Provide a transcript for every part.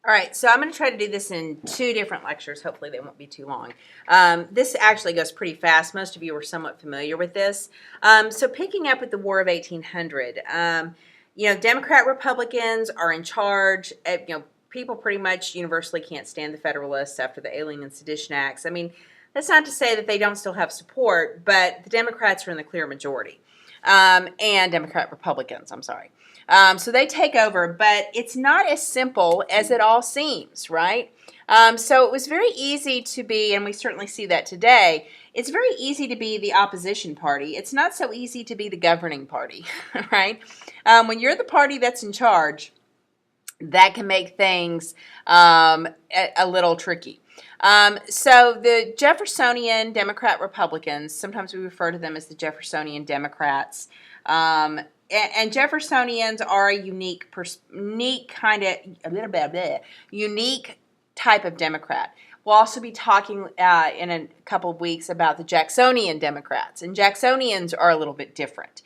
All right, so I'm going to try to do this in two different lectures. Hopefully they won't be too long. This actually goes pretty fast. Most of you are somewhat familiar with this. So picking up with the War of 1800, Democrat Republicans are in charge. People pretty much universally can't stand the Federalists after the Alien and Sedition Acts. I mean, that's not to say that they don't still have support, but the Democrats are in the clear majority. And Democrat Republicans, I'm sorry. So they take over, but it's not as simple as it all seems, right? So it was very easy to be, and we certainly see that today, it's very easy to be the opposition party. It's not so easy to be the governing party, right? When you're the party that's in charge, that can make things a little tricky. So the Jeffersonian Democrat Republicans, sometimes we refer to them as the Jeffersonian Democrats, and Jeffersonians are a unique type of Democrat. We'll also be talking in a couple of weeks about the Jacksonian Democrats, and Jacksonians are a little bit different.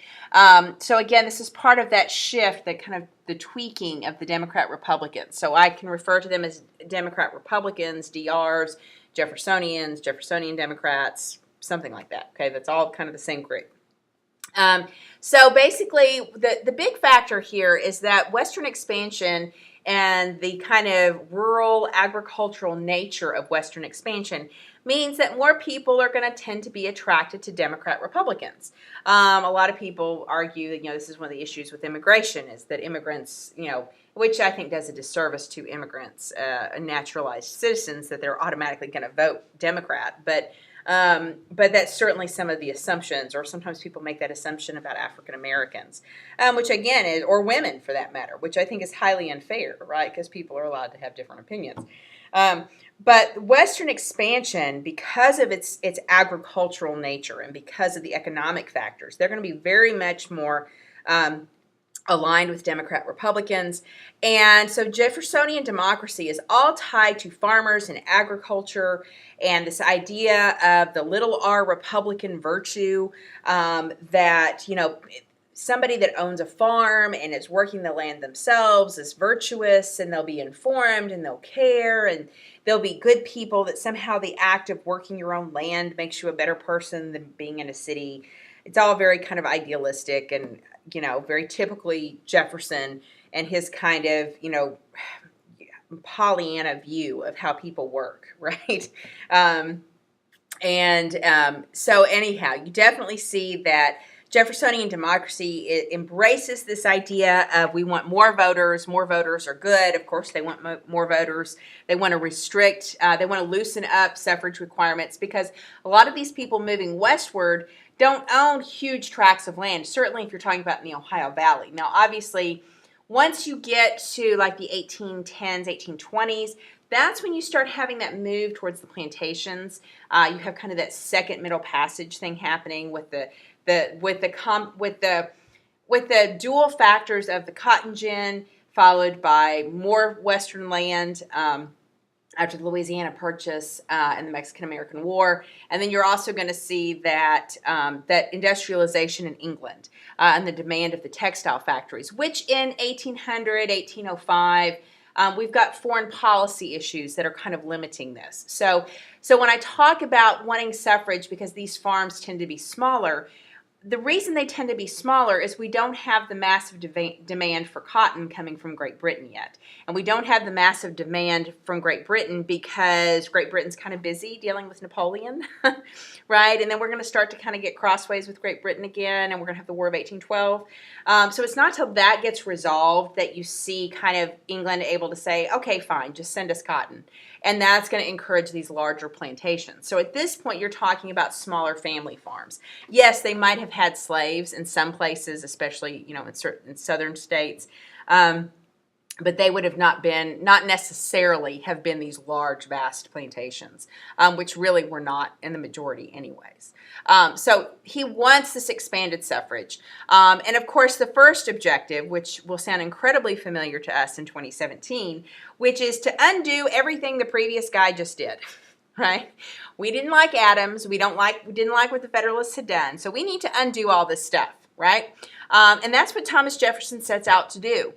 So again, this is part of that shift, that kind of the tweaking of the Democrat Republicans. So I can refer to them as Democrat Republicans, DRs, Jeffersonians, Jeffersonian Democrats, something like that. Okay, that's all kind of the same group. So basically, the big factor here is that Western expansion and the kind of rural agricultural nature of Western expansion means that more people are going to tend to be attracted to Democrat Republicans. A lot of people argue that, this is one of the issues with immigration, is that immigrants, which I think does a disservice to immigrants, naturalized citizens, that they're automatically going to vote Democrat. But that's certainly some of the assumptions, or sometimes people make that assumption about African Americans, which again is, or women for that matter, which I think is highly unfair, right? Because people are allowed to have different opinions. But Western expansion, because of its agricultural nature and because of the economic factors, they're going to be very much more aligned with Democrat Republicans. And so Jeffersonian democracy is all tied to farmers and agriculture, and this idea of the little r Republican virtue, that, somebody that owns a farm and is working the land themselves is virtuous, and they'll be informed, and they'll care, and they'll be good people, that somehow the act of working your own land makes you a better person than being in a city. It's all very kind of idealistic and, very typically Jefferson and his kind of, Pollyanna view of how people work, right? So anyhow, you definitely see that Jeffersonian democracy embraces this idea of, we want more voters. More voters are good. Of course, they want more voters. They want to restrict, they want to loosen up suffrage requirements, because a lot of these people moving westward don't own huge tracts of land, certainly if you're talking about in the Ohio Valley. Now, obviously, once you get to like the 1810s, 1820s, that's when you start having that move towards the plantations. You have kind of that second Middle Passage thing happening with the dual factors of the cotton gin, followed by more Western land after the Louisiana Purchase and the Mexican-American War. And then you're also going to see that that industrialization in England and the demand of the textile factories, which in 1800, 1805, we've got foreign policy issues that are kind of limiting this. So when I talk about wanting suffrage because these farms tend to be smaller, the reason they tend to be smaller is we don't have the massive demand for cotton coming from Great Britain yet. And we don't have the massive demand from Great Britain because Great Britain's kind of busy dealing with Napoleon, right? And then we're going to start to kind of get crossways with Great Britain again, and we're going to have the War of 1812. So it's not till that gets resolved that you see kind of England able to say, okay, fine, just send us cotton. And that's going to encourage these larger plantations. So at this point, you're talking about smaller family farms. Yes, they might have had slaves in some places, especially in certain southern states, but they would have not necessarily have been these large, vast plantations, which really were not in the majority anyways. So he wants this expanded suffrage. And of course, the first objective, which will sound incredibly familiar to us in 2017, which is to undo everything the previous guy just did, right? We didn't like Adams. We didn't like what the Federalists had done. So we need to undo all this stuff, right? And that's what Thomas Jefferson sets out to do.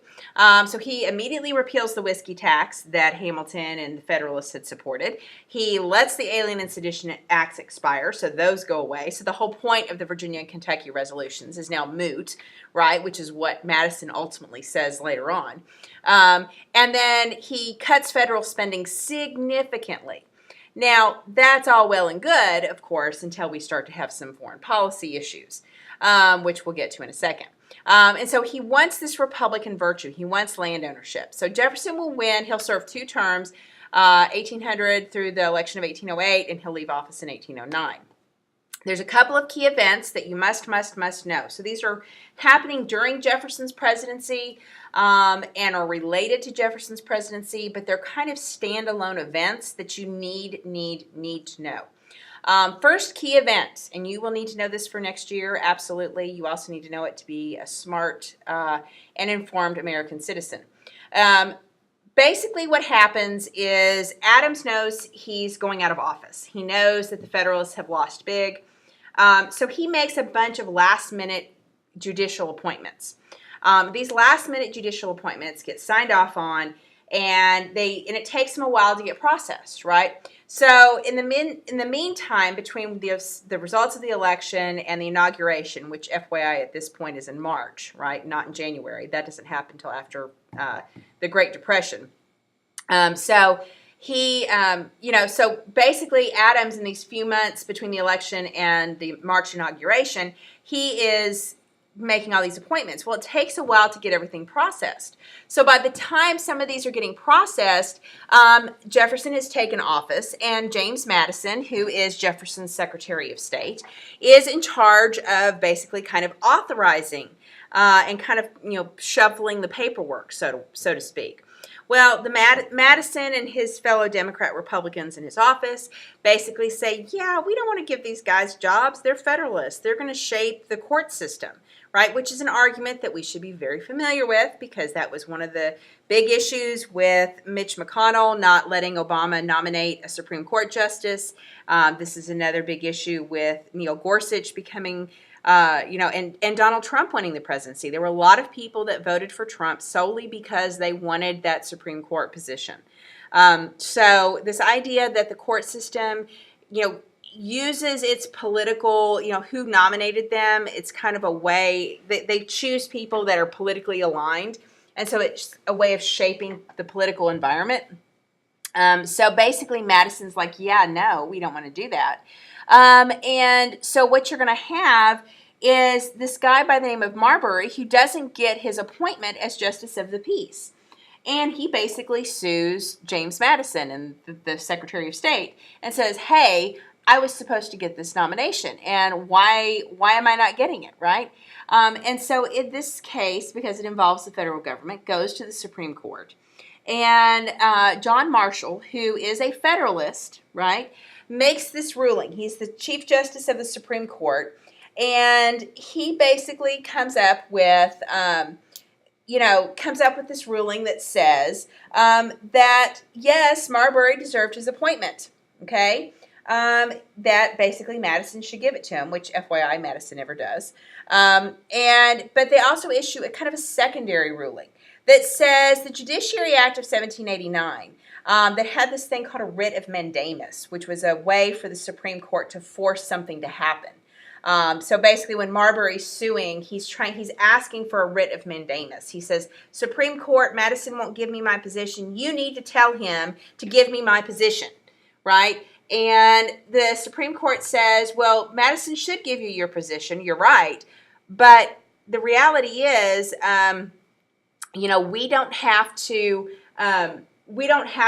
So he immediately repeals the whiskey tax that Hamilton and the Federalists had supported. He lets the Alien and Sedition Acts expire, so those go away. So the whole point of the Virginia and Kentucky resolutions is now moot, right, which is what Madison ultimately says later on. And then he cuts federal spending significantly. Now, that's all well and good, of course, until we start to have some foreign policy issues, which we'll get to in a second. And so he wants this Republican virtue. He wants land ownership. So Jefferson will win. He'll serve 2 terms, 1800 through the election of 1808, and he'll leave office in 1809. There's a couple of key events that you must know. So these are happening during Jefferson's presidency and are related to Jefferson's presidency, but they're kind of standalone events that you need to know. First key event, and you will need to know this for next year, absolutely. You also need to know it to be a smart and informed American citizen. Basically what happens is Adams knows he's going out of office. He knows that the Federalists have lost big. So he makes a bunch of last-minute judicial appointments. These last-minute judicial appointments get signed off on, and it takes them a while to get processed, right? So in the meantime, between the results of the election and the inauguration, which FYI at this point is in March, right, not in January. That doesn't happen until after the Great Depression. So basically Adams in these few months between the election and the March inauguration, he is making all these appointments. Well, it takes a while to get everything processed. So by the time some of these are getting processed, Jefferson has taken office, and James Madison, who is Jefferson's Secretary of State, is in charge of basically kind of authorizing and kind of, shuffling the paperwork, so to speak. Well, the Madison and his fellow Democrat Republicans in his office basically say, yeah, we don't want to give these guys jobs. They're Federalists. They're going to shape the court system, right? Which is an argument that we should be very familiar with, because that was one of the big issues with Mitch McConnell not letting Obama nominate a Supreme Court justice. This is another big issue with Neil Gorsuch becoming and Donald Trump winning the presidency. There were a lot of people that voted for Trump solely because they wanted that Supreme Court position. So this idea that the court system, uses its political, who nominated them, it's kind of a way, they choose people that are politically aligned. And so it's a way of shaping the political environment. So basically Madison's like, yeah, no, we don't want to do that. And so what you're going to have is this guy by the name of Marbury, who doesn't get his appointment as Justice of the Peace. And he basically sues James Madison and the Secretary of State and says, hey, I was supposed to get this nomination, and why am I not getting it, right? And so in this case, because it involves the federal government, goes to the Supreme Court. And John Marshall, who is a Federalist, right, makes this ruling. He's the Chief Justice of the Supreme Court, and he basically comes up with this ruling that says that, yes, Marbury deserved his appointment, okay? That basically Madison should give it to him, which FYI Madison never does. But they also issue a kind of a secondary ruling that says the Judiciary Act of 1789 that had this thing called a writ of mandamus, which was a way for the Supreme Court to force something to happen. So basically when Marbury's suing, he's asking for a writ of mandamus. He says, Supreme Court, Madison won't give me my position. You need to tell him to give me my position, right? And the Supreme Court says, well, Madison should give you your position. You're right. But the reality is, we don't have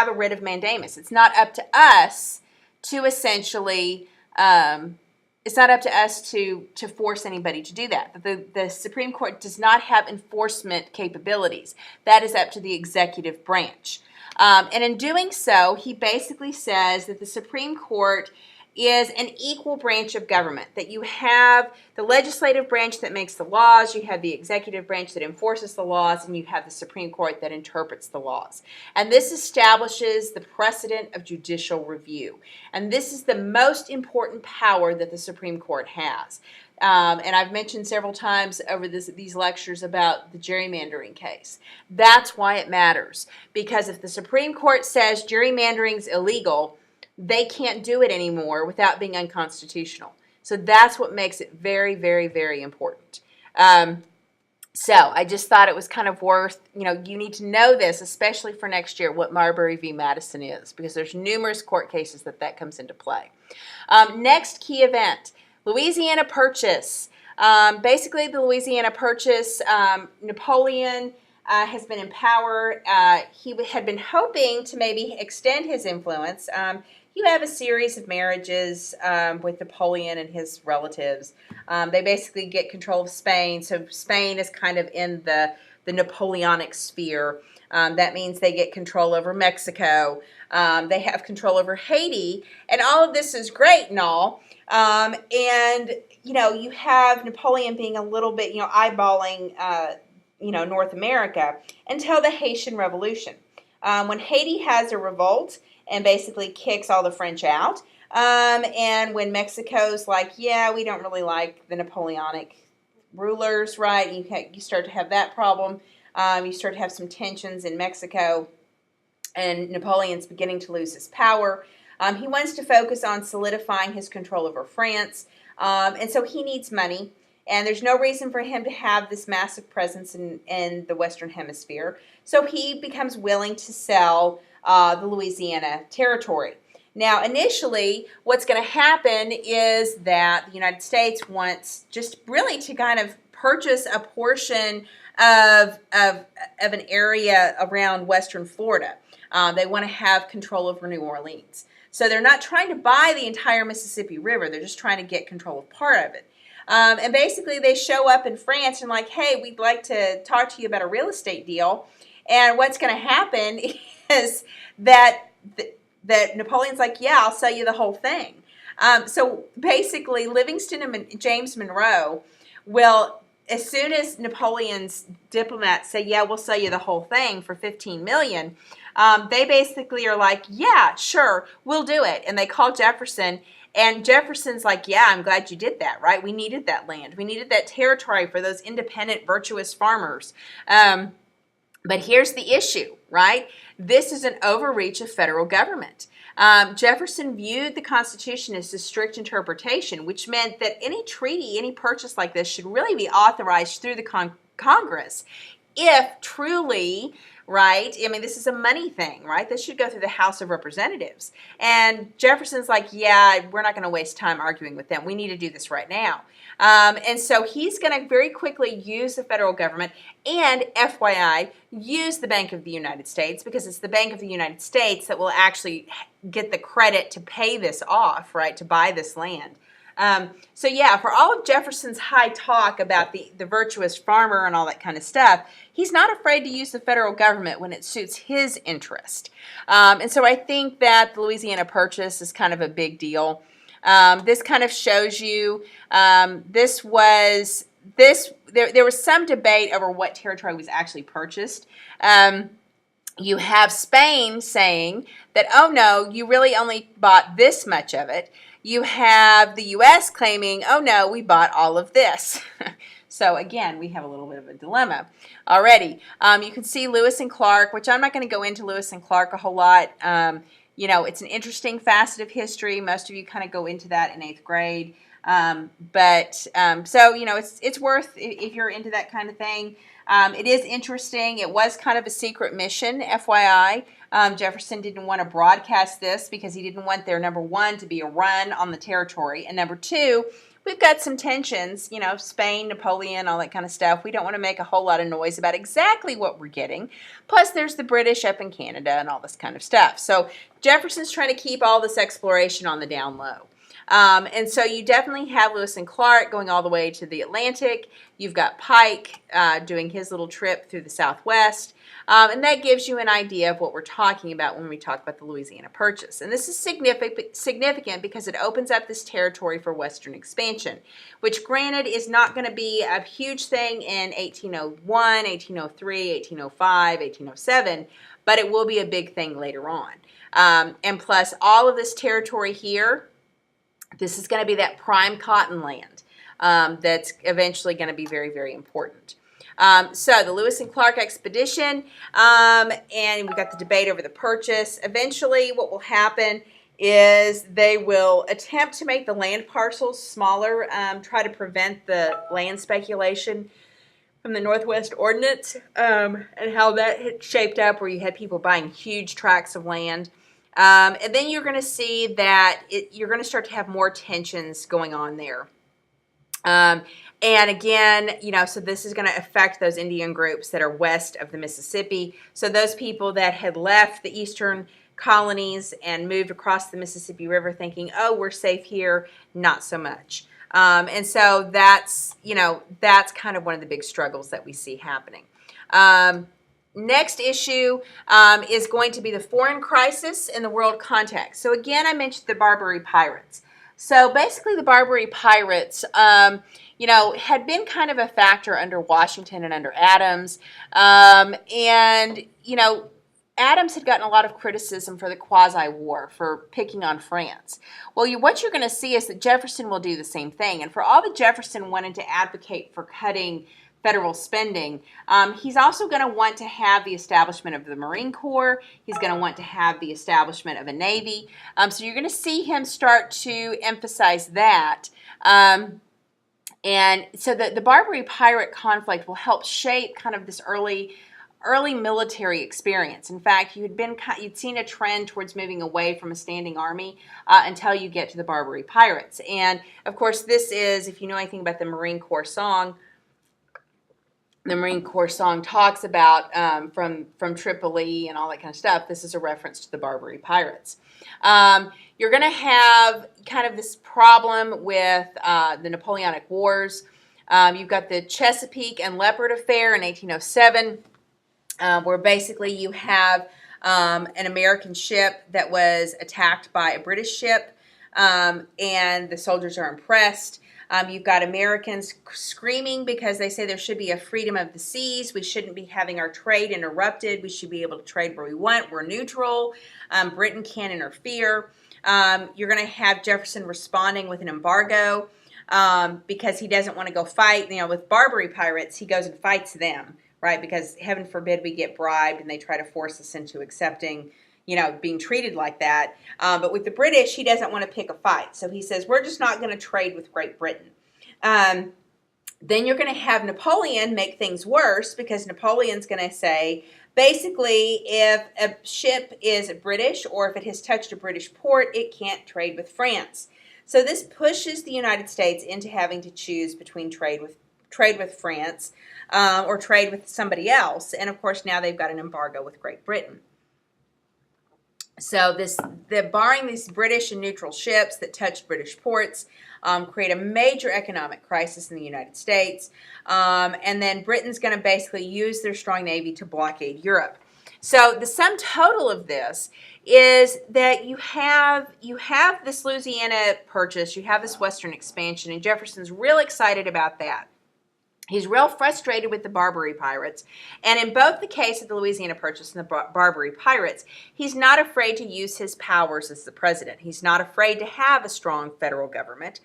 a writ of mandamus. It's not up to us to essentially, it's not up to us to force anybody to do that. The Supreme Court does not have enforcement capabilities. That is up to the executive branch. And in doing so, he basically says that the Supreme Court is an equal branch of government, that you have the legislative branch that makes the laws, you have the executive branch that enforces the laws, and you have the Supreme Court that interprets the laws. And this establishes the precedent of judicial review. And this is the most important power that the Supreme Court has. And I've mentioned several times over these lectures about the gerrymandering case. That's why it matters. Because if the Supreme Court says gerrymandering's illegal, they can't do it anymore without being unconstitutional. So that's what makes it very, very, very important. So I just thought it was kind of worth, you need to know this, especially for next year, what Marbury v. Madison is, because there's numerous court cases that comes into play. Next key event, Louisiana Purchase. Basically, the Louisiana Purchase, Napoleon has been in power. He had been hoping to maybe extend his influence. You have a series of marriages with Napoleon and his relatives. They basically get control of Spain, so Spain is kind of in the Napoleonic sphere. That means they get control over Mexico. They have control over Haiti, and all of this is great and all. And, you have Napoleon being a little bit, eyeballing, North America until the Haitian Revolution. When Haiti has a revolt and basically kicks all the French out, and when Mexico's like, yeah, we don't really like the Napoleonic rulers, right? You start to have that problem. You start to have some tensions in Mexico, and Napoleon's beginning to lose his power. He wants to focus on solidifying his control over France, and so he needs money. And there's no reason for him to have this massive presence in the Western Hemisphere. So he becomes willing to sell the Louisiana territory. Now, initially, what's going to happen is that the United States wants just really to kind of purchase a portion of an area around Western Florida. They want to have control over New Orleans. So they're not trying to buy the entire Mississippi River. They're just trying to get control of part of it. And basically, they show up in France and like, hey, we'd like to talk to you about a real estate deal. And what's going to happen is that Napoleon's like, yeah, I'll sell you the whole thing. So basically, Livingston and James Monroe will, as soon as Napoleon's diplomats say, yeah, we'll sell you the whole thing for $15 million, they basically are like, yeah, sure, we'll do it. And they call Jefferson. And Jefferson's like, yeah, I'm glad you did that, right? We needed that land. We needed that territory for those independent, virtuous farmers. But here's the issue, right? This is an overreach of federal government. Jefferson viewed the Constitution as a strict interpretation, which meant that any treaty, any purchase like this should really be authorized through the Congress. If truly, right, I mean, this is a money thing, right? This should go through the House of Representatives. And Jefferson's like, yeah, we're not going to waste time arguing with them. We need to do this right now. And so he's going to very quickly use the federal government and, FYI, use the Bank of the United States, because it's the Bank of the United States that will actually get the credit to pay this off, right, to buy this land. So yeah, for all of Jefferson's high talk about the virtuous farmer and all that kind of stuff, he's not afraid to use the federal government when it suits his interest. And so I think that the Louisiana Purchase is kind of a big deal. This kind of shows you, there was some debate over what territory was actually purchased. You have Spain saying that, oh no, you really only bought this much of it. You have the U.S. claiming, oh no, we bought all of this. So again, we have a little bit of a dilemma already. You can see Lewis and Clark, which I'm not going to go into Lewis and Clark a whole lot. It's an interesting facet of history. Most of you kind of go into that in 8th grade. So it's worth, if you're into that kind of thing. It is interesting. It was kind of a secret mission, FYI. Jefferson didn't want to broadcast this because he didn't want their, number one, to be a run on the territory. And number two, we've got some tensions, Spain, Napoleon, all that kind of stuff. We don't want to make a whole lot of noise about exactly what we're getting. Plus, there's the British up in Canada and all this kind of stuff. So Jefferson's trying to keep all this exploration on the down low. And so you definitely have Lewis and Clark going all the way to the Atlantic. You've got Pike doing his little trip through the Southwest. And that gives you an idea of what we're talking about when we talk about the Louisiana Purchase. And this is significant because it opens up this territory for Western expansion, which granted is not going to be a huge thing in 1801, 1803, 1805, 1807, but it will be a big thing later on. And plus all of this territory here, this is going to be that prime cotton land. that's eventually going to be very, very important. So the Lewis and Clark expedition, and we've got the debate over the purchase. Eventually what will happen is they will attempt to make the land parcels smaller, try to prevent the land speculation from the Northwest Ordinance, and how that shaped up, where you had people buying huge tracts of land. And then you're going to see that you're going to start to have more tensions going on there. And again, so this is going to affect those Indian groups that are west of the Mississippi. So those people that had left the eastern colonies and moved across the Mississippi River thinking, oh, we're safe here, not so much. And so that's kind of one of the big struggles that we see happening. Next issue is going to be the foreign crisis in the world context. So again, I mentioned the Barbary pirates. So basically the Barbary pirates, had been kind of a factor under Washington and under Adams. Adams had gotten a lot of criticism for the quasi-war, for picking on France. Well, what you're going to see is that Jefferson will do the same thing. And for all that Jefferson wanted to advocate for cutting federal spending, he's also going to want to have the establishment of the Marine Corps. He's going to want to have the establishment of a Navy. So you're going to see him start to emphasize that. And so the Barbary pirate conflict will help shape kind of this early military experience. In fact, you'd seen a trend towards moving away from a standing army until you get to the Barbary pirates. And of course, this is, if you know anything about the Marine Corps song talks about from Tripoli and all that kind of stuff. This is a reference to the Barbary pirates. You're going to have kind of this problem with the Napoleonic Wars. You've got the Chesapeake and Leopard affair in 1807, where basically you have an American ship that was attacked by a British ship, and the soldiers are impressed. You've got Americans screaming because they say there should be a freedom of the seas. We shouldn't be having our trade interrupted. We should be able to trade where we want. We're neutral. Britain can't interfere. You're going to have Jefferson responding with an embargo because he doesn't want to go fight. With Barbary pirates, he goes and fights them, right? Because heaven forbid we get bribed and they try to force us into accepting being treated like that. But with the British, he doesn't want to pick a fight. So he says, we're just not going to trade with Great Britain. Then you're going to have Napoleon make things worse, because Napoleon's going to say, basically, if a ship is British or if it has touched a British port, it can't trade with France. So this pushes the United States into having to choose between trade with France or trade with somebody else. And of course, now they've got an embargo with Great Britain. So barring these British and neutral ships that touched British ports, create a major economic crisis in the United States. And then Britain's going to basically use their strong navy to blockade Europe. So the sum total of this is that you have this Louisiana purchase, you have this Western expansion, and Jefferson's real excited about that. He's real frustrated with the Barbary pirates. And in both the case of the Louisiana Purchase and the Barbary pirates, he's not afraid to use his powers as the president. He's not afraid to have a strong federal government.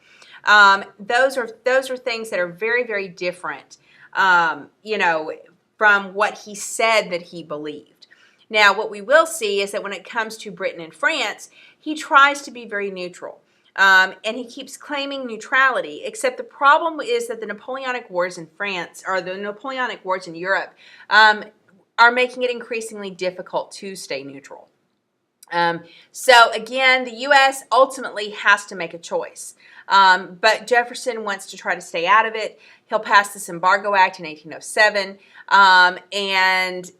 Those are things that are very, very different, from what he said that he believed. Now, what we will see is that when it comes to Britain and France, he tries to be very neutral. And he keeps claiming neutrality, except the problem is that the Napoleonic Wars in France, or the Napoleonic Wars in Europe, are making it increasingly difficult to stay neutral. So again, the U.S. ultimately has to make a choice. But Jefferson wants to try to stay out of it. He'll pass this Embargo Act in 1807. And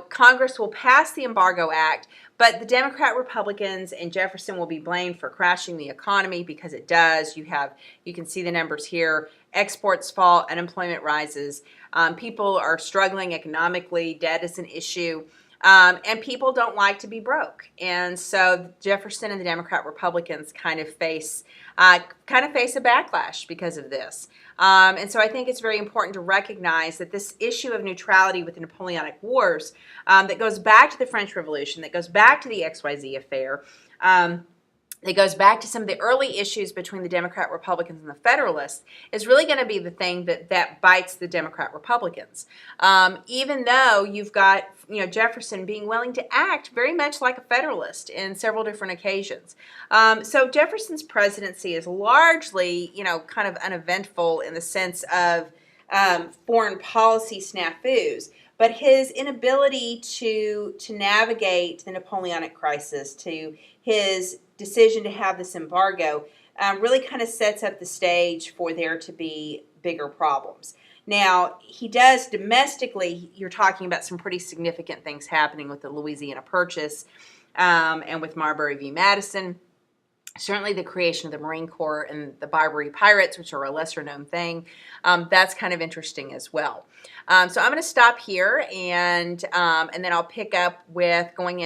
Congress will pass the Embargo Act, but the Democrat-Republicans and Jefferson will be blamed for crashing the economy, because it does. You can see the numbers here. Exports fall, unemployment rises. People are struggling economically. Debt is an issue. And people don't like to be broke. And so Jefferson and the Democrat-Republicans kind of face a backlash because of this. And so I think it's very important to recognize that this issue of neutrality with the Napoleonic Wars, that goes back to the French Revolution, that goes back to the XYZ affair, that goes back to some of the early issues between the Democrat Republicans and the Federalists is really going to be the thing that bites the Democrat Republicans. Even though you've got Jefferson being willing to act very much like a Federalist in several different occasions. So Jefferson's presidency is largely kind of uneventful in the sense of foreign policy snafus. But his inability to navigate the Napoleonic crisis, to his decision to have this embargo, really kind of sets up the stage for there to be bigger problems. Now, he does domestically, you're talking about some pretty significant things happening with the Louisiana Purchase and with Marbury v. Madison. Certainly the creation of the Marine Corps and the Barbary Pirates, which are a lesser known thing, that's kind of interesting as well. So I'm going to stop here and then I'll pick up with going